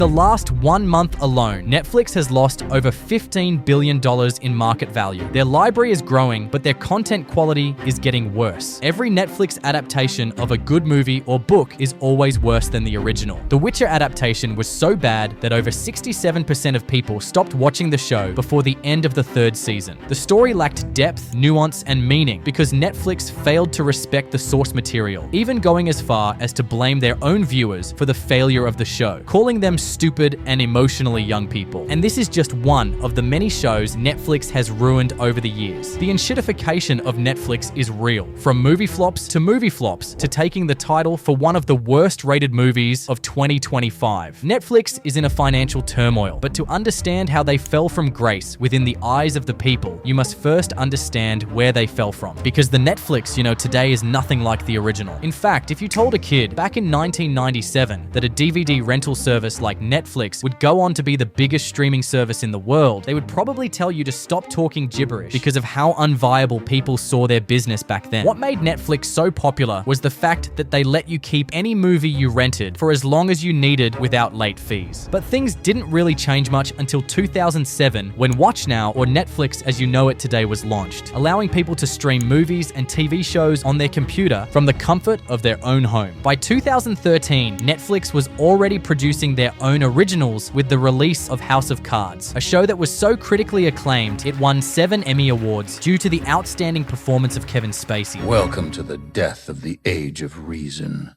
The last 1 month alone, Netflix has lost over $15 billion in market value. Their library is growing, but their content quality is getting worse. Every Netflix adaptation of a good movie or book is always worse than the original. The Witcher adaptation was so bad that over 67% of people stopped watching the show before the end of the 3rd season. The story lacked depth, nuance, and meaning because Netflix failed to respect the source material, even going as far as to blame their own viewers for the failure of the show, calling them stupid and emotionally young people. And this is just one of the many shows Netflix has ruined over the years. The enshitification of Netflix is real, from movie flops to taking the title for one of the worst rated movies of 2025. Netflix is in a financial turmoil, but to understand how they fell from grace within the eyes of the people, you must first understand where they fell from. Because the Netflix today is nothing like the original. In fact, if you told a kid back in 1997 that a DVD rental service like Netflix would go on to be the biggest streaming service in the world, they would probably tell you to stop talking gibberish because of how unviable people saw their business back then. What made Netflix so popular was the fact that they let you keep any movie you rented for as long as you needed without late fees. But things didn't really change much until 2007 when WatchNow, or Netflix as you know it today, was launched, allowing people to stream movies and TV shows on their computer from the comfort of their own home. By 2013, Netflix was already producing their own originals with the release of House of Cards, a show that was so critically acclaimed it won 7 Emmy Awards due to the outstanding performance of Kevin Spacey. Welcome to the death of the age of reason.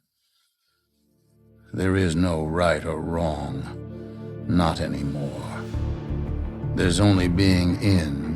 There is no right or wrong, not anymore. There's only being in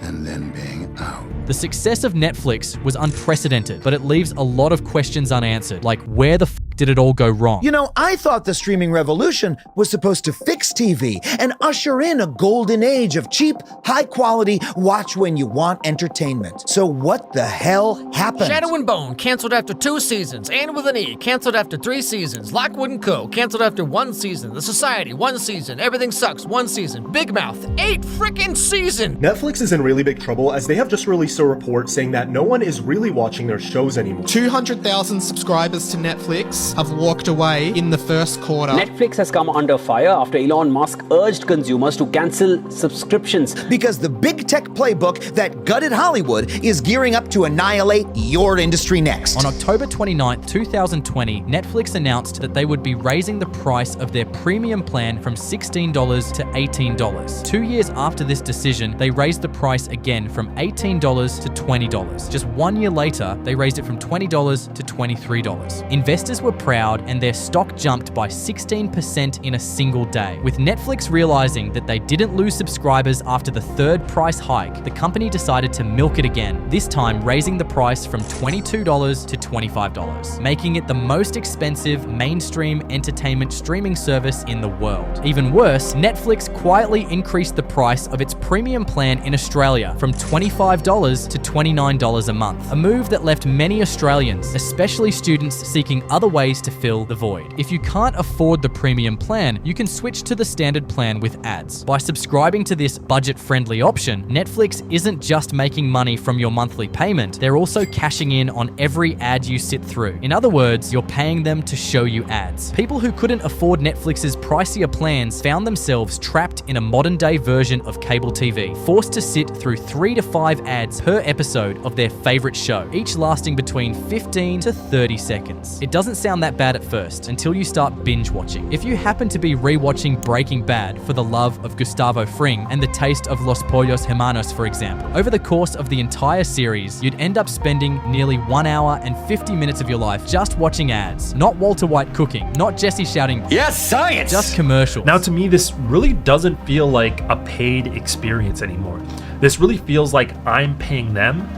and then being out. The success of Netflix was unprecedented, but it leaves a lot of questions unanswered, like where the did it all go wrong? I thought the streaming revolution was supposed to fix TV and usher in a golden age of cheap, high-quality, watch-when-you-want entertainment. So what the hell happened? Shadow and Bone, canceled after 2 seasons. Anne with an E, canceled after 3 seasons. Lockwood & Co., canceled after 1 season. The Society, 1 season. Everything Sucks, 1 season. Big Mouth, 8 frickin' seasons! Netflix is in really big trouble as they have just released a report saying that no one is really watching their shows anymore. 200,000 subscribers to Netflix have walked away in the first quarter. Netflix has come under fire after Elon Musk urged consumers to cancel subscriptions. Because the big tech playbook that gutted Hollywood is gearing up to annihilate your industry next. On October 29, 2020, Netflix announced that they would be raising the price of their premium plan from $16 to $18. 2 years after this decision, they raised the price again from $18 to $20. Just 1 year later, they raised it from $20 to $23. Investors were proud and their stock jumped by 16% in a single day. With Netflix realizing that they didn't lose subscribers after the 3rd price hike, the company decided to milk it again, this time raising the price from $22 to $25, making it the most expensive mainstream entertainment streaming service in the world. Even worse, Netflix quietly increased the price of its premium plan in Australia from $25 to $29 a month, a move that left many Australians, especially students, seeking other ways to fill the void. If you can't afford the premium plan, you can switch to the standard plan with ads. By subscribing to this budget-friendly option, Netflix isn't just making money from your monthly payment, they're also cashing in on every ad you sit through. In other words, you're paying them to show you ads. People who couldn't afford Netflix's pricier plans found themselves trapped in a modern-day version of cable TV, forced to sit through 3 to 5 ads per episode of their favorite show, each lasting between 15 to 30 seconds. It doesn't sound that bad at first until you start binge watching. If you happen to be rewatching Breaking Bad for the love of Gustavo Fring and the taste of Los Pollos Hermanos, for example, over the course of the entire series, you'd end up spending nearly 1 hour and 50 minutes of your life just watching ads. Not Walter White cooking, not Jesse shouting, "Yes, science!" Just commercials. Now to me, this really doesn't feel like a paid experience anymore. This really feels like I'm paying them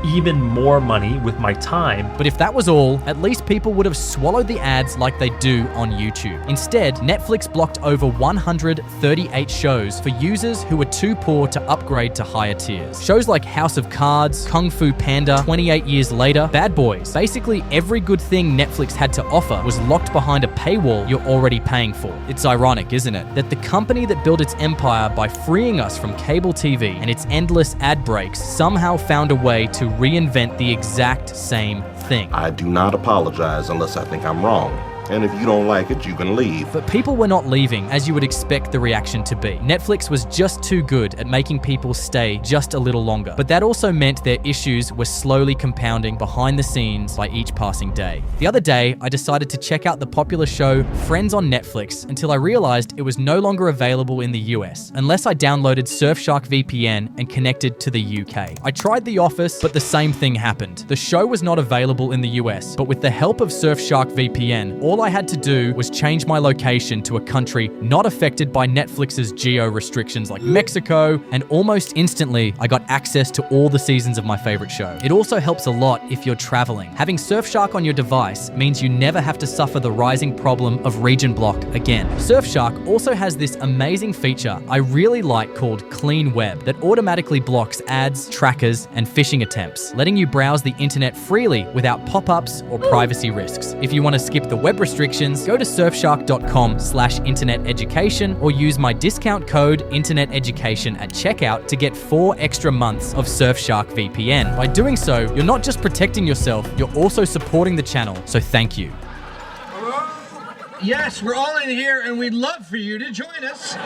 even more money with my time. But if that was all, at least people would have swallowed the ads like they do on YouTube. Instead, Netflix blocked over 138 shows for users who were too poor to upgrade to higher tiers. Shows like House of Cards, Kung Fu Panda, 28 Years Later, Bad Boys. Basically, every good thing Netflix had to offer was locked behind a paywall you're already paying for. It's ironic, isn't it, that the company that built its empire by freeing us from cable TV and its endless ad breaks somehow found a way to reinvent the exact same thing. I do not apologize unless I think I'm wrong. And if you don't like it, you can leave. But people were not leaving as you would expect the reaction to be. Netflix was just too good at making people stay just a little longer. But that also meant their issues were slowly compounding behind the scenes by each passing day. The other day, I decided to check out the popular show Friends on Netflix until I realized it was no longer available in the US, unless I downloaded Surfshark VPN and connected to the UK. I tried The Office, but the same thing happened. The show was not available in the US, but with the help of Surfshark VPN, all I had to do was change my location to a country not affected by Netflix's geo restrictions like Mexico, and almost instantly, I got access to all the seasons of my favorite show. It also helps a lot if you're traveling. Having Surfshark on your device means you never have to suffer the rising problem of region block again. Surfshark also has this amazing feature I really like called Clean Web that automatically blocks ads, trackers, and phishing attempts, letting you browse the internet freely without pop-ups or privacy risks. If you want to skip the web restrictions, go to surfshark.com/interneteducation or use my discount code interneteducation at checkout to get 4 extra months of Surfshark VPN. By doing so, you're not just protecting yourself, you're also supporting the channel, so thank you. Yes, we're all in here and we'd love for you to join us.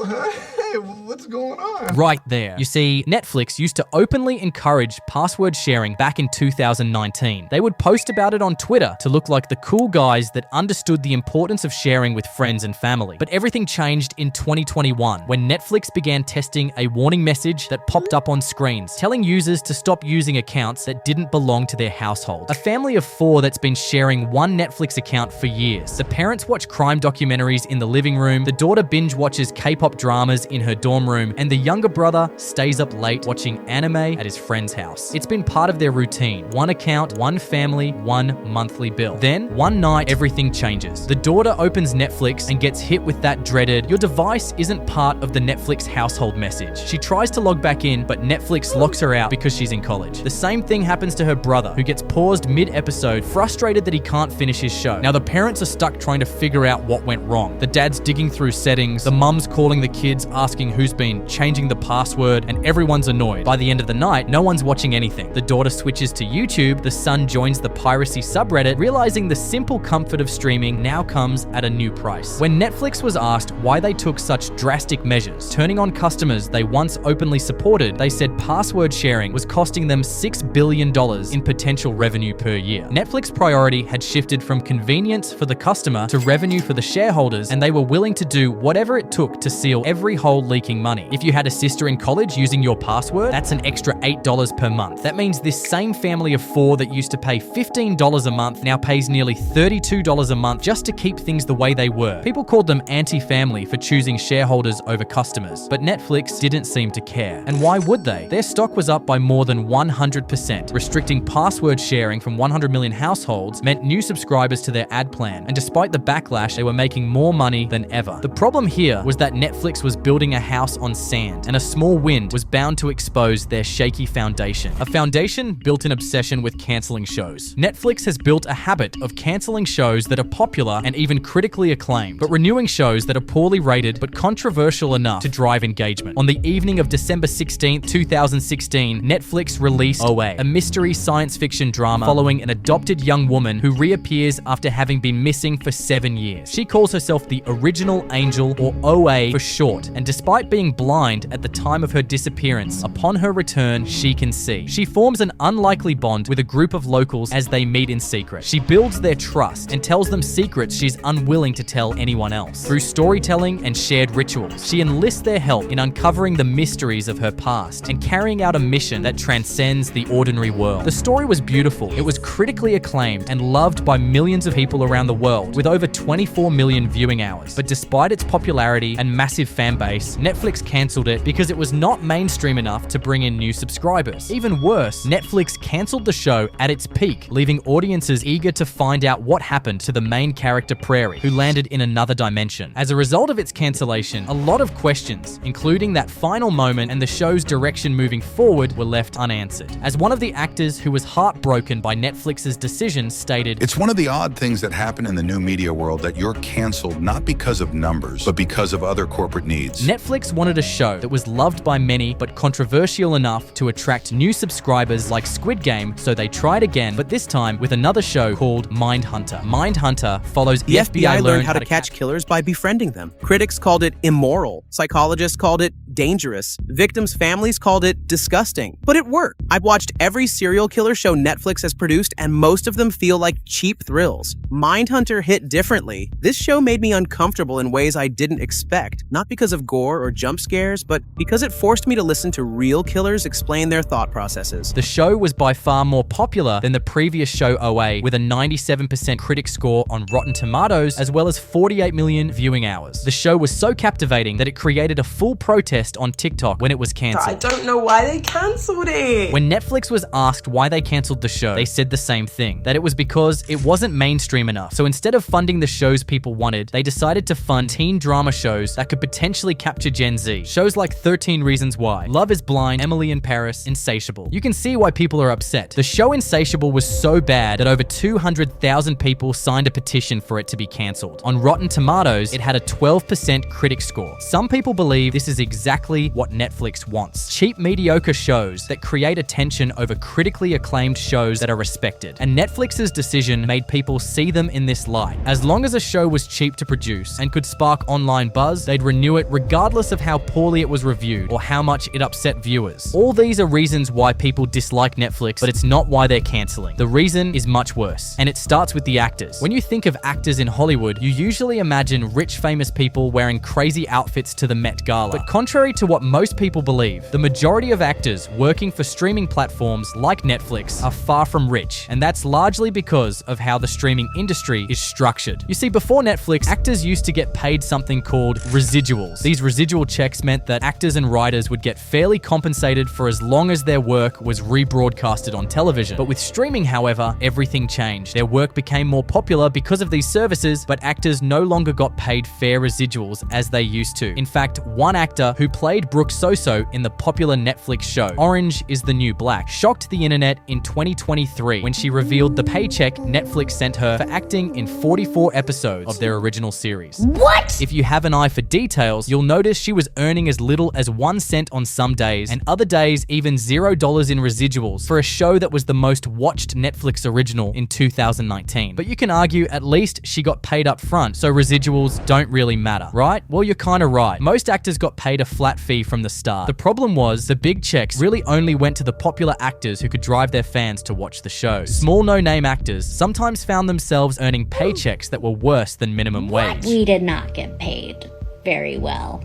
Hey, what's going on? Right there. You see, Netflix used to openly encourage password sharing back in 2019. They would post about it on Twitter to look like the cool guys that understood the importance of sharing with friends and family. But everything changed in 2021 when Netflix began testing a warning message that popped up on screens, telling users to stop using accounts that didn't belong to their household. A family of 4 that's been sharing one Netflix account for years. The parents watch crime documentaries in the living room, the daughter binge watches K-pop dramas in her dorm room, and the younger brother stays up late watching anime at his friend's house. It's been part of their routine. One account, one family, one monthly bill. Then, one night, everything changes. The daughter opens Netflix and gets hit with that dreaded, "Your device isn't part of the Netflix household" message. She tries to log back in, but Netflix locks her out because she's in college. The same thing happens to her brother, who gets paused mid-episode, frustrated that he can't finish his show. Now, the parents are stuck trying to figure out what went wrong. The dad's digging through settings, the mum's calling the kids asking who's been changing the password, and everyone's annoyed. By the end of the night, no one's watching anything. The daughter switches to YouTube, the son joins the piracy subreddit, realizing the simple comfort of streaming now comes at a new price. When Netflix was asked why they took such drastic measures, turning on customers they once openly supported, they said password sharing was costing them $6 billion in potential revenue per year. Netflix priority had shifted from convenience for the customer to revenue for the shareholders, and they were willing to do whatever it took to seal every hole leaking money. If you had a sister in college using your password, that's an extra $8 per month. That means this same family of 4 that used to pay $15 a month now pays nearly $32 a month just to keep things the way they were. People called them anti-family for choosing shareholders over customers, but Netflix didn't seem to care. And why would they? Their stock was up by more than 100%. Restricting password sharing from 100 million households meant new subscribers to their ad plan, and despite the backlash, they were making more money than ever. The problem here was that Netflix was building a house on sand, and a small wind was bound to expose their shaky foundation. A foundation built in obsession with canceling shows. Netflix has built a habit of canceling shows that are popular and even critically acclaimed, but renewing shows that are poorly rated but controversial enough to drive engagement. On the evening of December 16, 2016, Netflix released OA, a mystery science fiction drama following an adopted young woman who reappears after having been missing for 7 years. She calls herself the Original Angel, or OA for short, and despite being blind at the time of her disappearance, upon her return, she can see. She forms an unlikely bond with a group of locals as they meet in secret. She builds their trust and tells them secrets she's unwilling to tell anyone else. Through storytelling and shared rituals, she enlists their help in uncovering the mysteries of her past and carrying out a mission that transcends the ordinary world. The story was beautiful. It was critically acclaimed and loved by millions of people around the world, with over 24 million viewing hours. But despite its popularity and massive fan base, Netflix cancelled it because it was not mainstream enough to bring in new subscribers. Even worse, Netflix cancelled the show at its peak, leaving audiences eager to find out what happened to the main character Prairie, who landed in another dimension. As a result of its cancellation, a lot of questions, including that final moment and the show's direction moving forward, were left unanswered. As one of the actors who was heartbroken by Netflix's decision stated, "It's one of the odd things that happen in the new media world that you're canceled not because of numbers, but because of other corporate needs." Netflix wanted a show that was loved by many but controversial enough to attract new subscribers like Squid Game, so they tried again, but this time with another show called Mindhunter. Mindhunter follows The FBI learned how to catch killers by befriending them. Critics called it immoral. Psychologists called it dangerous. Victims' families called it disgusting. But it worked. I've watched every serial killer show Netflix has produced, and most of them feel like cheap thrills. Mindhunter hit differently. This show made me uncomfortable in ways I didn't expect, not because of gore or jump scares, but because it forced me to listen to real killers explain their thought processes. The show was by far more popular than the previous show OA, with a 97% critic score on Rotten Tomatoes, as well as 48 million viewing hours. The show was so captivating that it created a full protest on TikTok when it was cancelled. I don't know why they cancelled it. When Netflix was asked why they cancelled the show, they said the same thing, that it was because it wasn't mainstream enough. So instead of funding the shows people wanted, they decided to fund teen drama shows that could potentially capture Gen Z. Shows like 13 Reasons Why, Love is Blind, Emily in Paris, Insatiable. You can see why people are upset. The show Insatiable was so bad that over 200,000 people signed a petition for it to be cancelled. On Rotten Tomatoes, it had a 12% critic score. Some people believe this is exactly what Netflix wants. Cheap, mediocre shows that create attention over critically acclaimed shows that are respected. And Netflix's decision made people see them in this light. As long as a show was cheap to produce and could spark online buzz, they'd renew it regardless of how poorly it was reviewed or how much it upset viewers. All these are reasons why people dislike Netflix, but it's not why they're canceling. The reason is much worse, and it starts with the actors. When you think of actors in Hollywood, you usually imagine rich, famous people wearing crazy outfits to the Met Gala. But contrary to what most people believe, the majority of actors working for streaming platforms like Netflix are far from rich, and that's largely because of how the streaming industry is structured. You see, before Netflix, actors used to get paid something called residuals. These residual checks meant that actors and writers would get fairly compensated for as long as their work was rebroadcasted on television. But with streaming, however, everything changed. Their work became more popular because of these services, but actors no longer got paid fair residuals as they used to. In fact, one actor who played Brooke Soso in the popular Netflix show Orange is the New Black shocked the internet in 2023 when she revealed the paycheck Netflix sent her for acting in 44 episodes of their original series. What? If you have an eye for details, you'll notice she was earning as little as 1 cent on some days, and other days even $0 in residuals for a show that was the most watched Netflix original in 2019. But you can argue at least she got paid up front, so residuals don't really matter, right? Well, you're kinda right. Most actors got paid a flat fee from the start. The problem was the big checks really only went to the popular actors who could drive their fans to watch the show. Small no-name actors sometimes found themselves earning paychecks that were worse than minimum wage. We did not get paid very well,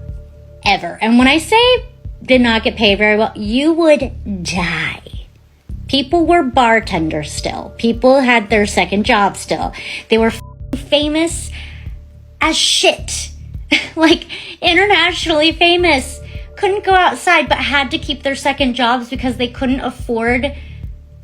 ever. And when I say did not get paid very well, you would die. People were bartenders still. People had their second job still. They were famous as shit. Like, internationally famous. Couldn't go outside, but had to keep their second jobs because they couldn't afford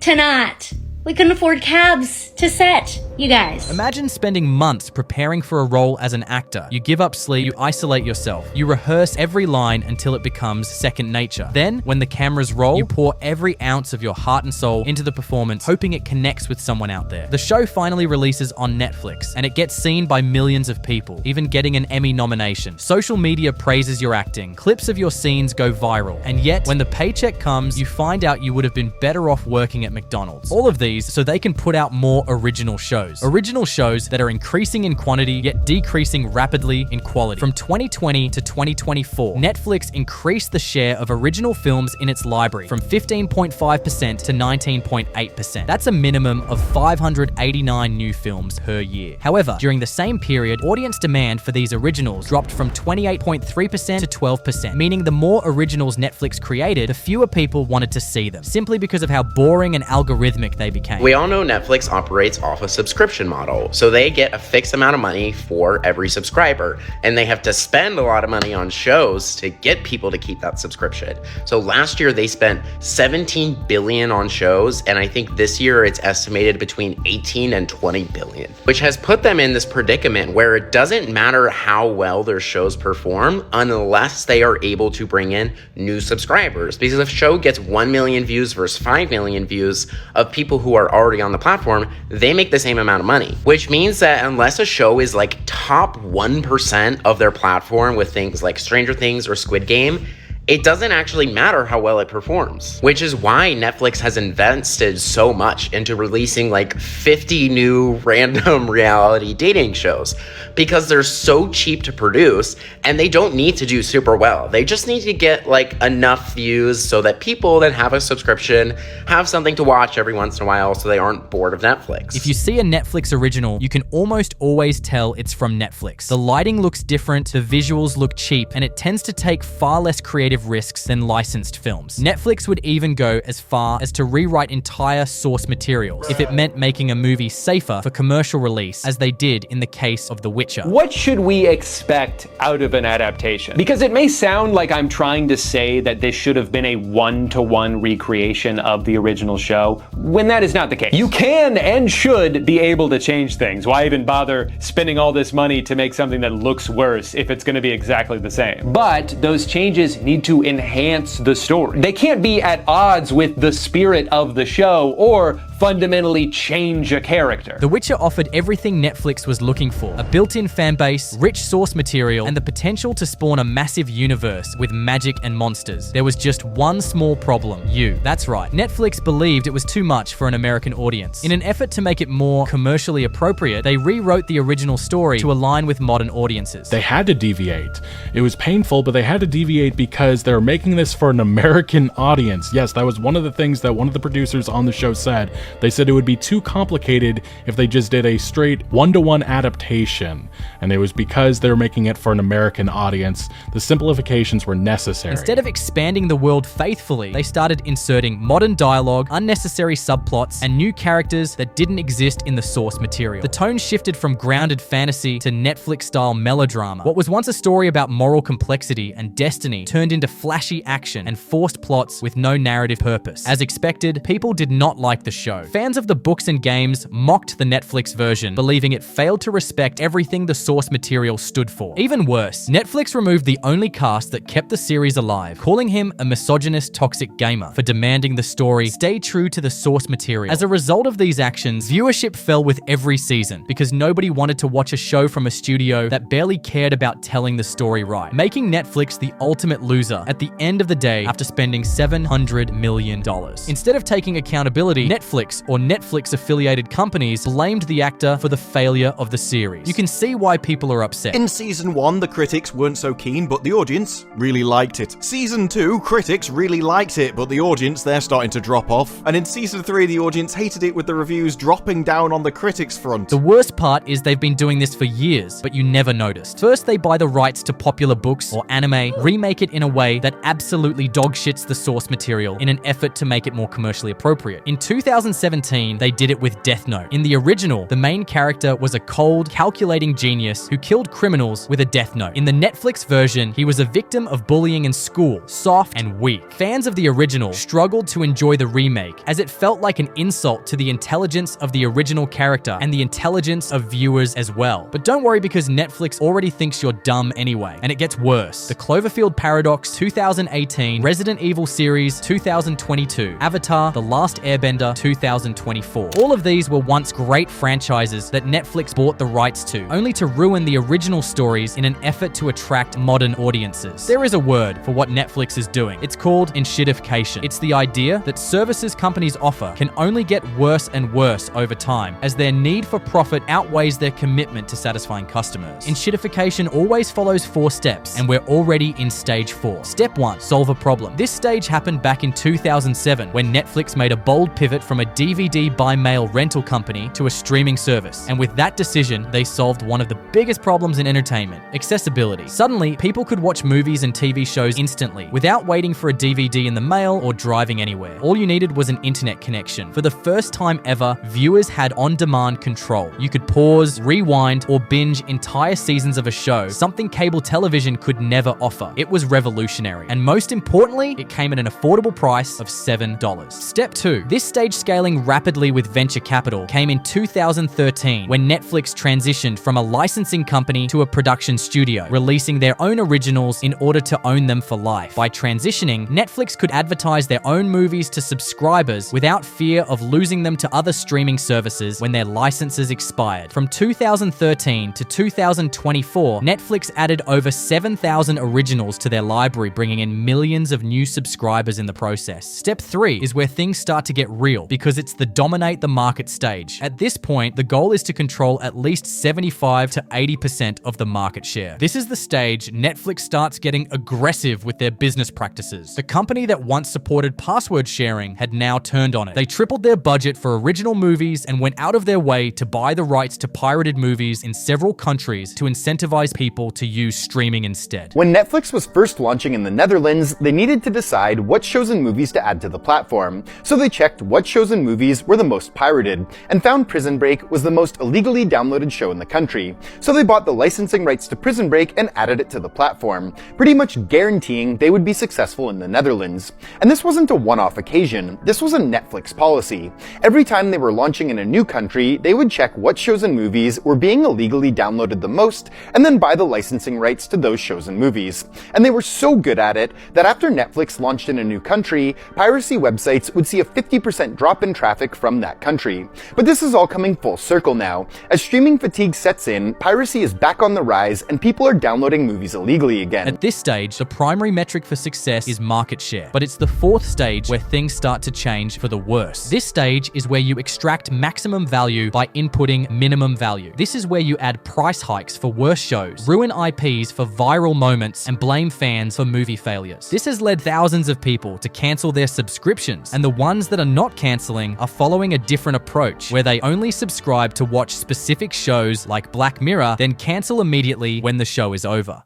to not. We couldn't afford cabs to set, you guys. Imagine spending months preparing for a role as an actor. You give up sleep, you isolate yourself, you rehearse every line until it becomes second nature. Then, when the cameras roll, you pour every ounce of your heart and soul into the performance, hoping it connects with someone out there. The show finally releases on Netflix, and it gets seen by millions of people, even getting an Emmy nomination. Social media praises your acting, clips of your scenes go viral, and yet, when the paycheck comes, you find out you would have been better off working at McDonald's. All of these so they can put out more original shows. Original shows that are increasing in quantity, yet decreasing rapidly in quality. From 2020 to 2024, Netflix increased the share of original films in its library from 15.5% to 19.8%. That's a minimum of 589 new films per year. However, during the same period, audience demand for these originals dropped from 28.3% to 12%, meaning the more originals Netflix created, the fewer people wanted to see them, simply because of how boring and algorithmic they became. We all know Netflix operates off a subscription model, so they get a fixed amount of money for every subscriber, and they have to spend a lot of money on shows to get people to keep that subscription. So last year they spent $17 billion on shows, and I think this year it's estimated between 18 and 20 billion, which has put them in this predicament where it doesn't matter how well their shows perform unless they are able to bring in new subscribers. Because if a show gets 1 million views versus 5 million views of people who are already on the platform, they make the same amount of money, which means that unless a show is like top 1% of their platform with things like Stranger Things or Squid Game, it doesn't actually matter how well it performs, which is why Netflix has invested so much into releasing like 50 new random reality dating shows, because they're so cheap to produce and they don't need to do super well. They just need to get like enough views so that people that have a subscription have something to watch every once in a while so they aren't bored of Netflix. If you see a Netflix original, you can almost always tell it's from Netflix. The lighting looks different, the visuals look cheap, and it tends to take far less creative risks than licensed films. Netflix would even go as far as to rewrite entire source materials if it meant making a movie safer for commercial release, as they did in the case of The Witcher. What should we expect out of an adaptation? Because it may sound like I'm trying to say that this should have been a one-to-one recreation of the original show, when that is not the case. You can and should be able to change things. Why even bother spending all this money to make something that looks worse if it's going to be exactly the same? But those changes need to enhance the story. They can't be at odds with the spirit of the show or fundamentally change a character. The Witcher offered everything Netflix was looking for: a built-in fan base, rich source material, and the potential to spawn a massive universe with magic and monsters. There was just one small problem: you. That's right, Netflix believed it was too much for an American audience. In an effort to make it more commercially appropriate, they rewrote the original story to align with modern audiences. They had to deviate. It was painful, but they had to deviate because they were making this for an American audience. Yes, that was one of the things that one of the producers on the show said. They said it would be too complicated if they just did a straight one-to-one adaptation, and it was because they were making it for an American audience. The simplifications were necessary. Instead of expanding the world faithfully, they started inserting modern dialogue, unnecessary subplots, and new characters that didn't exist in the source material. The tone shifted from grounded fantasy to Netflix-style melodrama. What was once a story about moral complexity and destiny turned into flashy action and forced plots with no narrative purpose. As expected, people did not like the show. Fans of the books and games mocked the Netflix version, believing it failed to respect everything the source material stood for. Even worse, Netflix removed the only cast that kept the series alive, calling him a misogynist toxic gamer for demanding the story stay true to the source material. As a result of these actions, viewership fell with every season because nobody wanted to watch a show from a studio that barely cared about telling the story right, making Netflix the ultimate loser at the end of the day after spending $700 million. Instead of taking accountability, Netflix or Netflix-affiliated companies blamed the actor for the failure of the series. You can see why people are upset. In Season 1, the critics weren't so keen, but the audience really liked it. Season 2, critics really liked it, but the audience, they're starting to drop off. And in Season 3, the audience hated it with the reviews dropping down on the critics front. The worst part is they've been doing this for years, but you never noticed. First, they buy the rights to popular books or anime, remake it in a way that absolutely dogshits the source material in an effort to make it more commercially appropriate. In 2017, they did it with Death Note. In the original, the main character was a cold, calculating genius who killed criminals with a death note. In the Netflix version, he was a victim of bullying in school, soft and weak. Fans of the original struggled to enjoy the remake, as it felt like an insult to the intelligence of the original character and the intelligence of viewers as well. But don't worry, because Netflix already thinks you're dumb anyway, and it gets worse. The Cloverfield Paradox 2018, Resident Evil series 2022, Avatar: The Last Airbender 2024. All of these were once great franchises that Netflix bought the rights to, only to ruin the original stories in an effort to attract modern audiences. There is a word for what Netflix is doing. It's called enshitification. It's the idea that services companies offer can only get worse and worse over time, as their need for profit outweighs their commitment to satisfying customers. Enshitification always follows 4 steps, and we're already in stage 4. Step 1, solve a problem. This stage happened back in 2007, when Netflix made a bold pivot from a DVD by mail rental company to a streaming service. And with that decision, they solved one of the biggest problems in entertainment: accessibility. Suddenly, people could watch movies and TV shows instantly, without waiting for a DVD in the mail or driving anywhere. All you needed was an internet connection. For the first time ever, viewers had on-demand control. You could pause, rewind, or binge entire seasons of a show, something cable television could never offer. It was revolutionary. And most importantly, it came at an affordable price of $7. Step 2, this stage scaling scaling rapidly with venture capital came in 2013 when Netflix transitioned from a licensing company to a production studio, releasing their own originals in order to own them for life. By transitioning, Netflix could advertise their own movies to subscribers without fear of losing them to other streaming services when their licenses expired. From 2013 to 2024, Netflix added over 7,000 originals to their library, bringing in millions of new subscribers in the process. Step 3 is where things start to get real, because it's the dominate the market stage. At this point, the goal is to control at least 75 to 80% of the market share. This is the stage Netflix starts getting aggressive with their business practices. The company that once supported password sharing had now turned on it. They tripled their budget for original movies and went out of their way to buy the rights to pirated movies in several countries to incentivize people to use streaming instead. When Netflix was first launching in the Netherlands, they needed to decide what shows and movies to add to the platform. So they checked what shows and movies were the most pirated, and found Prison Break was the most illegally downloaded show in the country. So they bought the licensing rights to Prison Break and added it to the platform, pretty much guaranteeing they would be successful in the Netherlands. And this wasn't a one-off occasion, this was a Netflix policy. Every time they were launching in a new country, they would check what shows and movies were being illegally downloaded the most, and then buy the licensing rights to those shows and movies. And they were so good at it that after Netflix launched in a new country, piracy websites would see a 50% drop in traffic from that country. But this is all coming full circle now. As streaming fatigue sets in, piracy is back on the rise and people are downloading movies illegally again. At this stage, the primary metric for success is market share, but it's the fourth stage where things start to change for the worse. This stage is where you extract maximum value by inputting minimum value. This is where you add price hikes for worse shows, ruin IPs for viral moments, and blame fans for movie failures. This has led thousands of people to cancel their subscriptions, and the ones that are not canceling are following a different approach, where they only subscribe to watch specific shows like Black Mirror, then cancel immediately when the show is over.